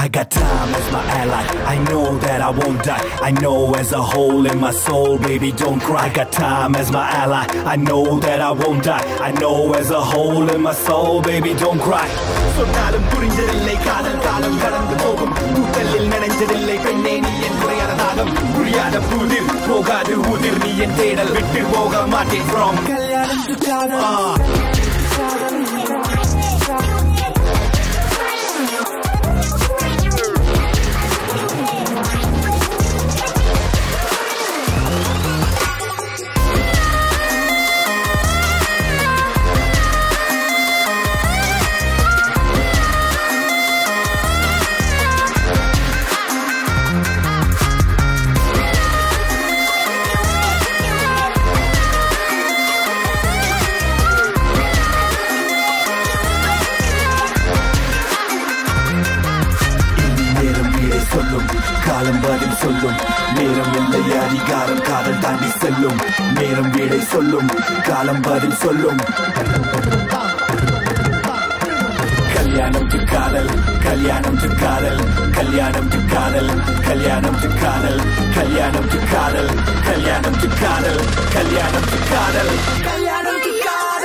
I got time as my ally, I know that I won't die. I know as a hole in my soul, baby don't cry. I got time as my ally, I know that I won't die. I know as a hole in my soul, baby don't cry. சொன்னாலும் புரிஞ்சதில்லை காதல் காலம் கடந்து போகும் கூட்டலில் நினைஞ்சதில்லை பெண்ணே நீ என் குறையாத தாகம் புரியாத புதிர் போகாது உதிர் நீ என் தேடல் விட்டு போக மாட்டேன் from கல்யாணம் to காதல் காலம் பதில் சொல்லும் நேரம் இல்லை அதிகாரம் காதல் தாண்டி செல்லும் நேரம் வீடை சொல்லும் காலம் பதில் சொல்லும் கல்யாணம் டு காதல் கல்யாணம் டு காதல் கல்யாணம் டு காதல் கல்யாணம் டு காதல் கல்யாணம் டு காதல் கல்யாணம் டு காதல் கல்யாணம் டு காதல் கல்யாணம் டு காதல்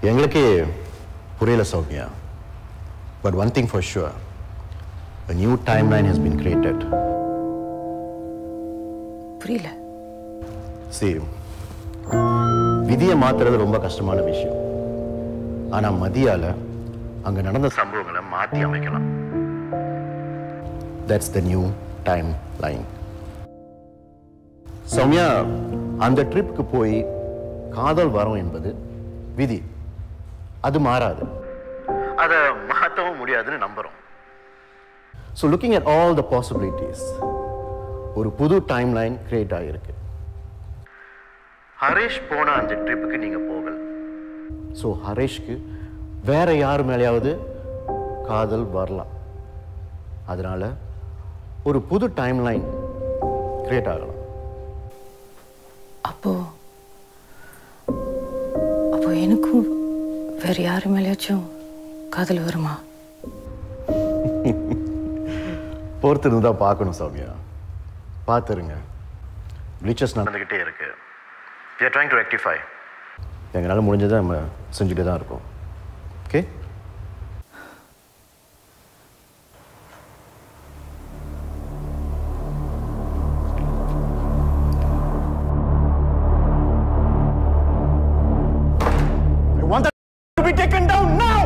எங்களுக்கே புரியல Soumya. But one thing for sure, a new timeline has been created. புரியல. See, விதியை மாத்துறது ரொம்ப கஷ்டமான விஷயம். ஆனா மதியால அங்க நடந்த சம்பவங்களை மாத்தி அமைக்கலாம். That's the new timeline. Soumya, அந்த ட்ரிப்புக்கு போய் காதல் வரும் என்பது விதி. அது மாறாது. அதை மாற்றவும் முடியாதுன்னு நம்புறோம். So looking at all the possibilities, ஒரு புது டைம்லைன் கிரியேட் ஆகிருக்கு. ஹரேஷ் போன அந்த ட்ரிப்புக்கு நீங்க போகல. ஸோ ஹரேஷ்க்கு வேற யார் மேலேயாவது காதல் வரலாம். அதனால ஒரு புது டைம்லைன் கிரியேட் ஆகலாம். அப்போ எனக்கும் வேற யாரு மேலேயாச்சும் காதல் வருமா? பொறுத்திருந்து தான் பார்க்கணும் சௌமியா. பார்த்துருங்க. ப்ளீச்சர்ஸ் நடந்துக்கிட்டே இருக்கு. We are trying to rectify. எங்களால் முடிஞ்சதை நம்ம செஞ்சுட்டு தான் இருக்கோம். Okay? I want that to be taken down now!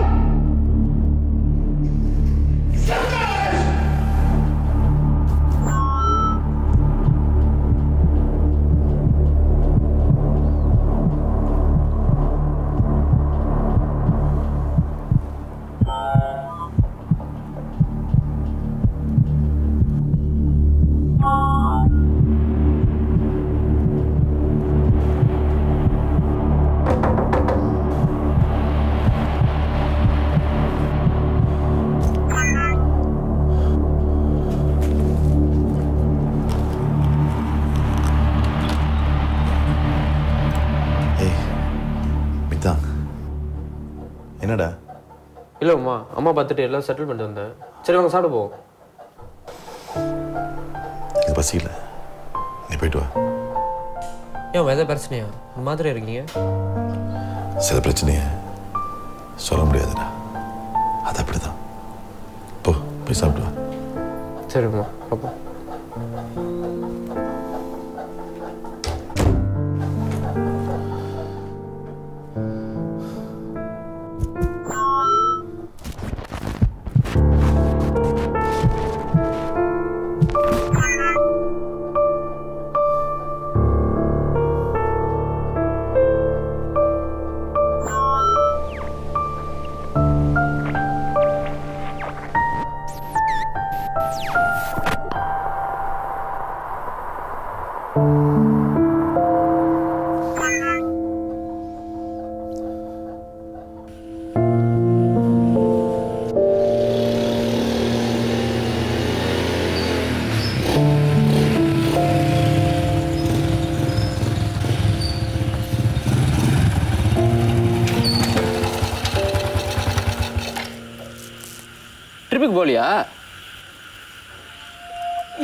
என்னடா? இல்லை அம்மா பார்த்துட்டு எல்லாம் செட்டில் பண்ணிட்டு வந்தேன். சரி வாங்க சாப்பிட போவோம். எனக்கு பசி இல்லை, நீ போயிட்டு வா. ஏன் எதாவது பிரச்சனையா? மாதிரி இருக்கீங்க. சில பிரச்சனையை சொல்ல முடியாதுடா, அது அப்படிதான். போய் சாப்பிட்டு வா. சரிம்மா பார்ப்போம். ட்ரிப்புக்கு போலியா?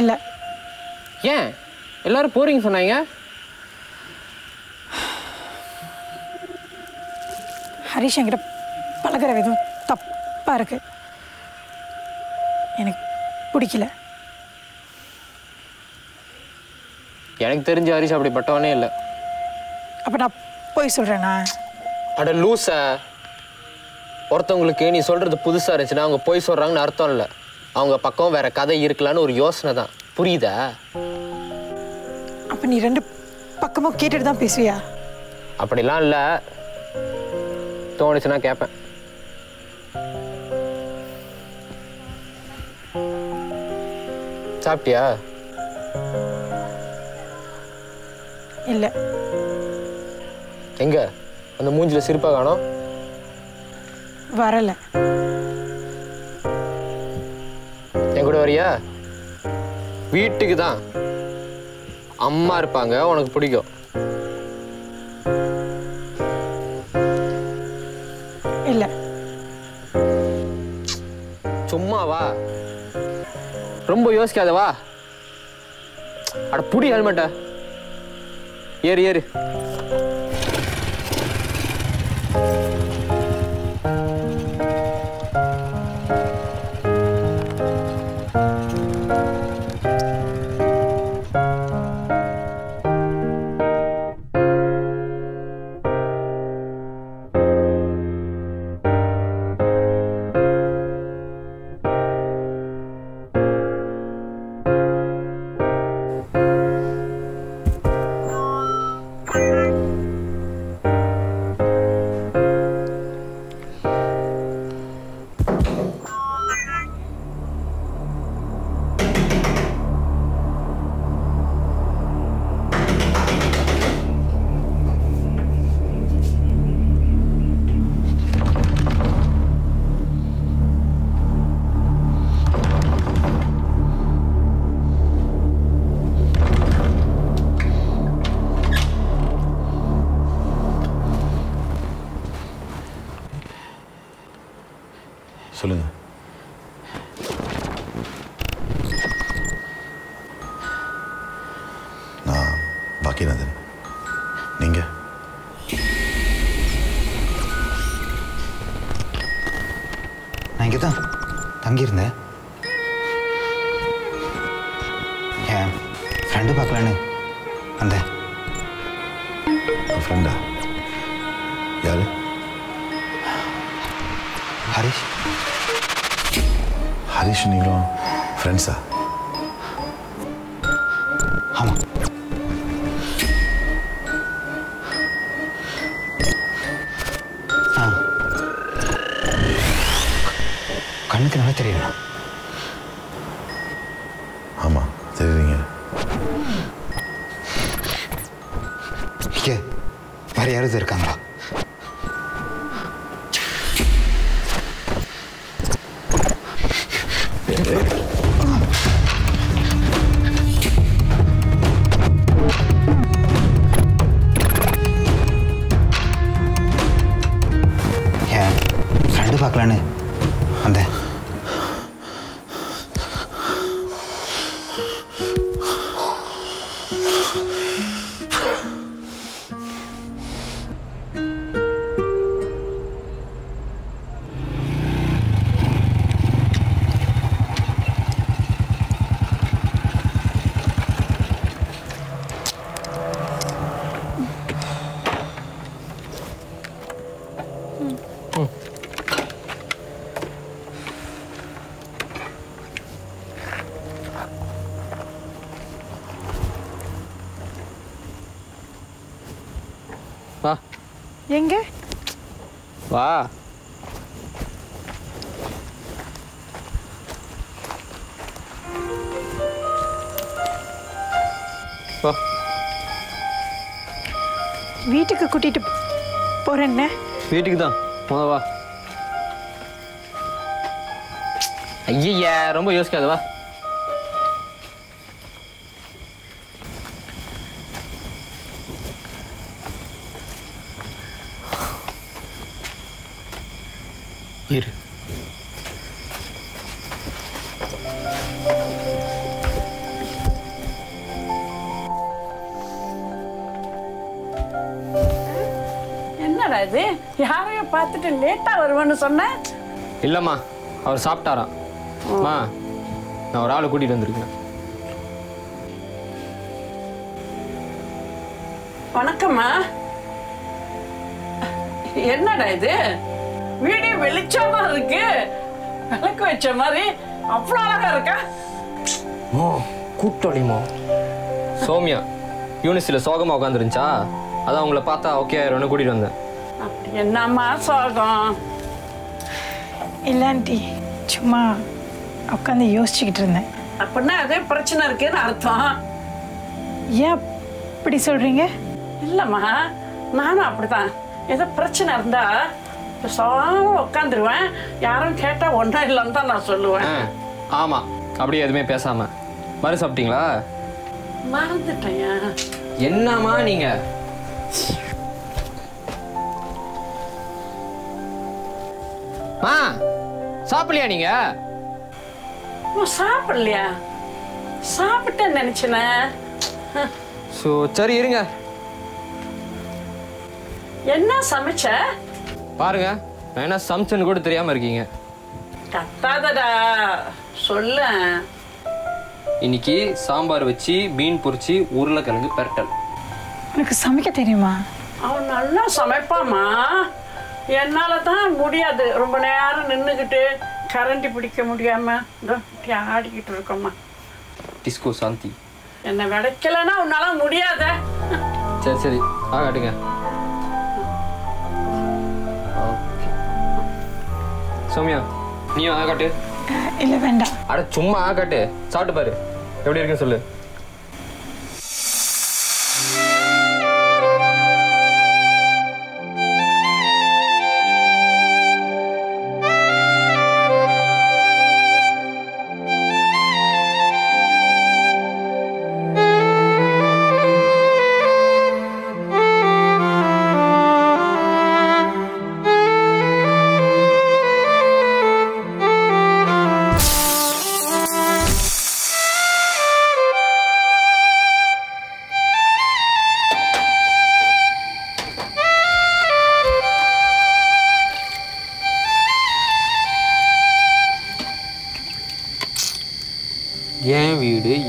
இல்லை. ஏன் எல்லாரும் போறீங்க சொன்னாங்க? ஹரிஷ் என்கிட்ட பழகிற விதம் தப்பா இருக்கு. எனக்கு பிடிக்கல. எனக்கு தெரிஞ்ச ஹரிஷ் அப்படிப்பட்டவனே இல்லை. அப்ப நான் போய் சொல்றேனா? அட லூச, ஒருத்தவங்களுக்கு நீ சொல்றது புதுசா இருந்துச்சுன்னா அவங்க போய் சொல்றாங்கன்னு அர்த்தம் இல்லை. அவங்க பக்கம் வேற கதை இருக்கலான்னு ஒரு யோசனை தான். புரியுதா? அப்ப நீ ரெண்டு பக்கமும் கேட்டுட்டு தான் பேசுவியா? அப்படிலாம் இல்லை, தோணுச்சுன்னா கேட்பேன். சாப்பிட்டியா? இல்லை. எங்க அந்த மூஞ்சில சிரிப்பா காணோம்? வரல. என் கூட வரியா? வீட்டுக்கு தான். அம்மா இருப்பாங்க, உனக்கு பிடிக்கும். இல்ல. சும்மா வா, ரொம்ப யோசிக்காத வா. அட புடி ஹெல்மெட்ட. ஏறு ஏறு. பாக்கியநாதன். நீங்க? நான் இங்கே தான் தங்கியிருந்தேன். என் ஃப்ரெண்டு பார்க்கலான்னு வந்தேன். ஃப்ரெண்டா? யாரு? ஹரிஷ். ஹரிஷ் நீங்களும் ஃப்ரெண்ட்ஸா? ஆமாம். கண்ணுக்கு நல்லா தெரியணும். ஆமாம் தெரியுறீங்க. இங்கே வேறு யாராவது இருக்காங்களா? என் ஃப்ரெண்டு பார்க்கலான்னு வந்தேன். வா. எங்க? வா. வா. வீட்டுக்கு கூட்டிட்டு போறேன்ன. வீட்டுக்கு தான் வா. ஐயா ரொம்ப யோசிக்காத வா. இரு. என்னடா இது? யாரையோ பார்த்துட்டு லேட்டா வருவேன்னு சொன்ன? இல்லம்மா, அவர் சாப்பிட்டாராம். அம்மா, நான் ஒரு ஆளை கூட்டிட்டு வந்திருக்கேன். வணக்கம்மா. என்னடா இது? வீடு வெளிச்சமா இருக்கு. விளக்கு வச்ச மாதிரி அவ்வளவு அழகா இருக்கா? கூட்டோலிமா. சௌமியா யூனிவர்சிட்டியில் சோகமாக உட்காந்துருந்துச்சா, அதான் உங்களை பார்த்தா ஓகே ஆயிரம்னு கூட்டிட்டு வந்தேன். அப்படி என்னம்மா சோகம்? இல்லை ஆண்டி, சும்மா உட்காந்து யோசிச்சுக்கிட்டு இருந்தேன். அப்படின்னா அதே பிரச்சனை இருக்குன்னு அர்த்தம். ஏன் அப்படி சொல்றீங்க? இல்லைம்மா, நானும் அப்படிதான். ஏதோ பிரச்சனை இருந்தா சோகமா உட்காந்துருவேன். யாரும் கேட்டா ஒன்றும் இல்லைன்னு தான் நான் சொல்லுவேன். ஆமாம், அப்படியே எதுவுமே பேசாம மறு சாப்பிட்டீங்களா? மறந்துட்டேயா? என்னம்மா நீங்க? மா சாப்பிடலையா நீங்க? சாப்பிடலையா? சாப்பிட்டேன்னு நினைச்சேனே. ஸோ சரி இருங்க. என்ன சமைச்ச? பாருங்க, நான் என்ன சமைச்சேன்னு கூட தெரியாம இருக்கீங்க. கத்தாதடா, சொல்ல. இன்னைக்கு சாம்பார் வச்சு மீன் பொரிச்சு உருளைக்கிழங்கு பெரட்டல். உனக்கு சமைக்க தெரியுமா? அவன் நல்லா சமைப்பாமா. என்னால தான் முடியாது. ரொம்ப நேரம் நின்றுக்கிட்டு கரண்டி பிடிக்க முடியாம ஆடிக்கிட்டு இருக்கோம்மா. டிஸ்கோ சாந்தி. என்ன விடைக்கலன்னா உன்னால முடியாத. சரி சரி ஆகாட்டுங்க. சௌமியா நீயும் ஆகாட்டு. இல்லை வேண்டாம். அட சும்மா ஆகாட்டு, சாப்பிட்டு பாரு எப்படி இருக்குன்னு சொல்லு.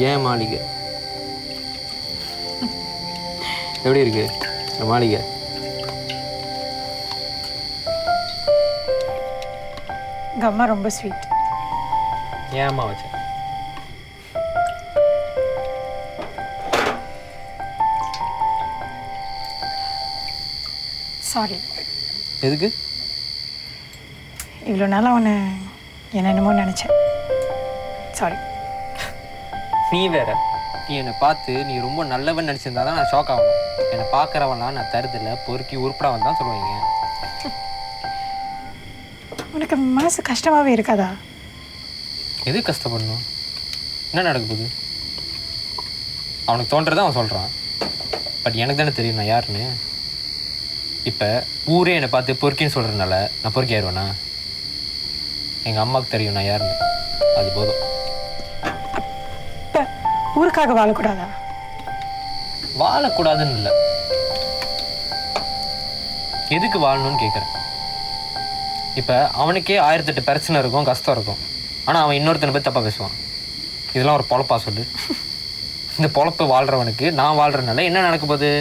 ஏன் மாளிகை எப்படி இருக்கு இந்த மாளிகை? எங்கள் அம்மா ரொம்ப ஸ்வீட். ஏம்மா வச்சேன்? சாரி. எதுக்கு? இவ்வளோ நாளாக உன்னை என்னென்னமோ நினச்சேன். சாரி. நீ வேற, நீ என்னை பார்த்து நீ ரொம்ப நல்லவன் நினச்சிருந்தா தான் நான் ஷாக் ஆகணும். என்னை பார்க்குறவன்லாம் நான் தருதில்ல பொறுக்கி உருப்படாவன் தான் சொல்லுவீங்க. உனக்கு மனசு கஷ்டமாகவே இருக்காதா? எது கஷ்டப்படணும்? என்ன நடக்க போகுது? அவனுக்கு தோன்றதை அவன் சொல்கிறான். பட் எனக்கு தானே தெரியும் நான் யாருன்னு. இப்போ ஊரே என்னை பார்த்து பொறுக்கின்னு சொல்கிறதுனால நான் பொறுக்கி ஆயிடுவேண்ணா? எங்கள் அம்மாவுக்கு தெரியும் நான் யாருன்னு, அது போதும். இப்போ ஊருக்காக வாழக்கூடாதா? வாழக்கூடாதுன்னு இல்லை, எதுக்கு வாழணும்னு கேட்குறேன். இப்போ அவனுக்கே 1008 பிரச்சனை இருக்கும், கஷ்டம் இருக்கும். ஆனால் அவன் இன்னொருத்தனை போய் தப்பாக பேசுவான். இதெல்லாம் ஒரு பொழப்பா சொல்லு? இந்த பொழப்பு வாழ்கிறவனுக்கு நான் வாழ்கிறனால என்ன நடக்க போகுது?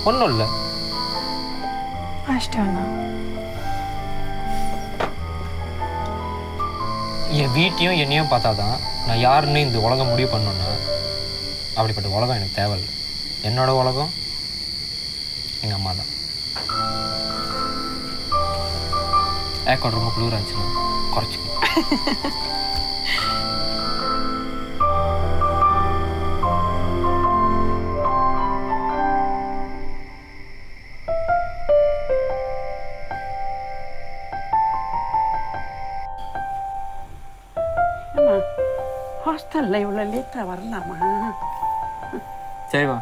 ஒன்றும் இல்லை. என் வீட்டையும் என்னையும் பார்த்தாதான் நான் யாருன்னு இந்த உலகம் முடிவு பண்ணணுன்னா அப்படிப்பட்ட உலகம் எனக்கு தேவையில்லை. என்னோட உலகம் எங்கள் அம்மா தான். ஏக்கோட ரொம்ப குளிராக இருந்துச்சுன்னா குறைச்சிக்கோ. ஹாஸ்டலில் இவ்வளோ லேட்டாக வரலாமா? சரிம்மா,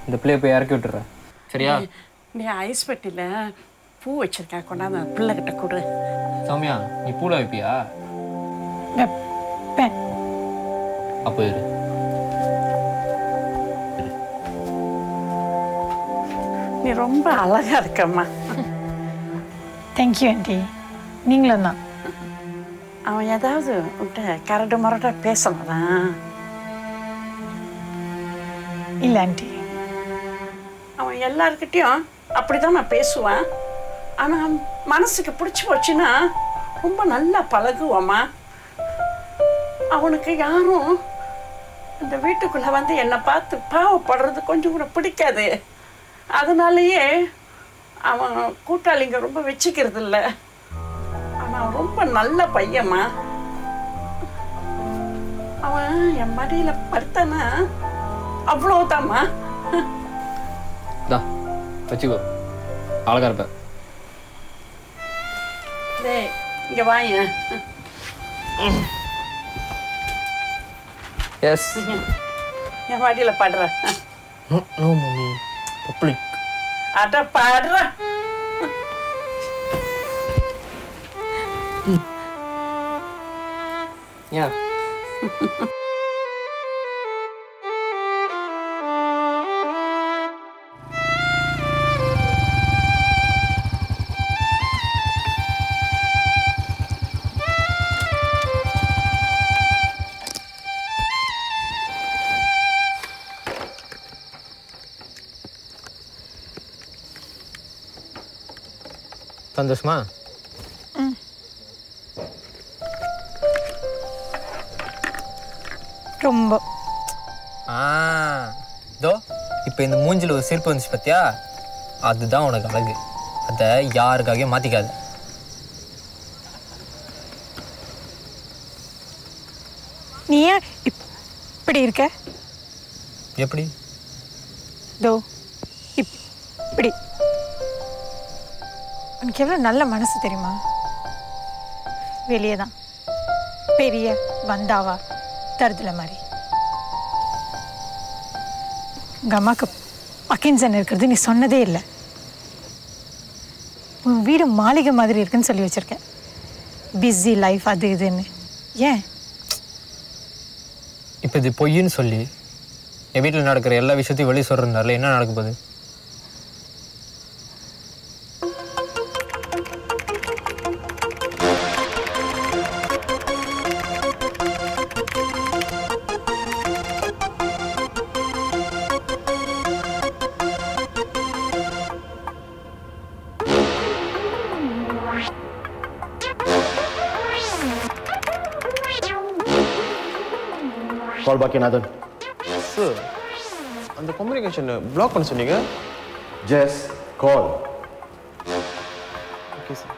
இந்த பிள்ளையை போய் இறக்கி விட்டுறேன். சரியா? நீ ஐஸ் பெட்டியில் பூ வச்சிருக்கா, கொண்டாந்து பிள்ளைகிட்ட கொடு. சௌமியா, நீ பூல வைப்பியா? அப்போ இரு. நீ ரொம்ப அழகா இருக்கம்மா. Thank you aunty. நீங்களும் தான். அவன் ஏதாவது உன்கிட்ட கரடு மரடா பேசலாம்? இல்லை ஆண்டி. அவன் எல்லாருக்கிட்டையும் அப்படிதான் நான் பேசுவான். ஆனால் மனசுக்கு பிடிச்சி போச்சுன்னா ரொம்ப நல்லா பழகுவாம்மா. அவனுக்கு யாரும் இந்த வீட்டுக்குள்ளே வந்து என்னை பார்த்து பாவப்படுறது கொஞ்சம் கூட பிடிக்காது. அதனாலேயே அவன் கூட்டாளிங்க ரொம்ப வச்சுக்கிறது இல்லை. ஆனால் ரொம்ப நல்ல பையம்மா. அவன் என் மடியில் படுத்தானா அவ்வளோதாம்மா. வச்சுக்கோ, அழகா இருப்ப. இங்கே வாங்க. எஸ், என் மடியில் பாடுற. No mummy, public. அட பாடுற. Yeah. சந்தோஷமா? ரொம்ப. இதோ இப்போ இந்த மூஞ்சில் ஒரு சிரிப்பு வந்துச்சு பார்த்தியா? அதுதான் உனக்கு அழகு. அதை யாருக்காகவும் மாற்றிக்காது. நீ ஏன் இப்படி இருக்க? எப்படி? இதோ இப்படி. உனக்கு எவ்வளோ நல்ல மனசு தெரியுமா? வெளியே தான் பெரிய வந்தாவா தருதலை மாதிரி. உங்கள் அம்மாவுக்கு பக்கின்சன் இருக்கிறது நீ சொன்னதே இல்லை. உன் வீடு மாளிகை மாதிரி இருக்குன்னு சொல்லி வச்சுருக்கேன். பிஸி லைஃப் அது இதுன்னு. ஏன் இப்போ இது பொய்ன்னு சொல்லி என் வீட்டில் நடக்கிற எல்லா விஷயத்தையும் வெளியே சொல்கிறதுனால என்ன நடக்க போகுது? கால் பாக்கியநாதன். சார் அந்த கம்யூனிகேஷனை பிளாக் பண்ண சொன்னீங்க. Just call. Okay sir.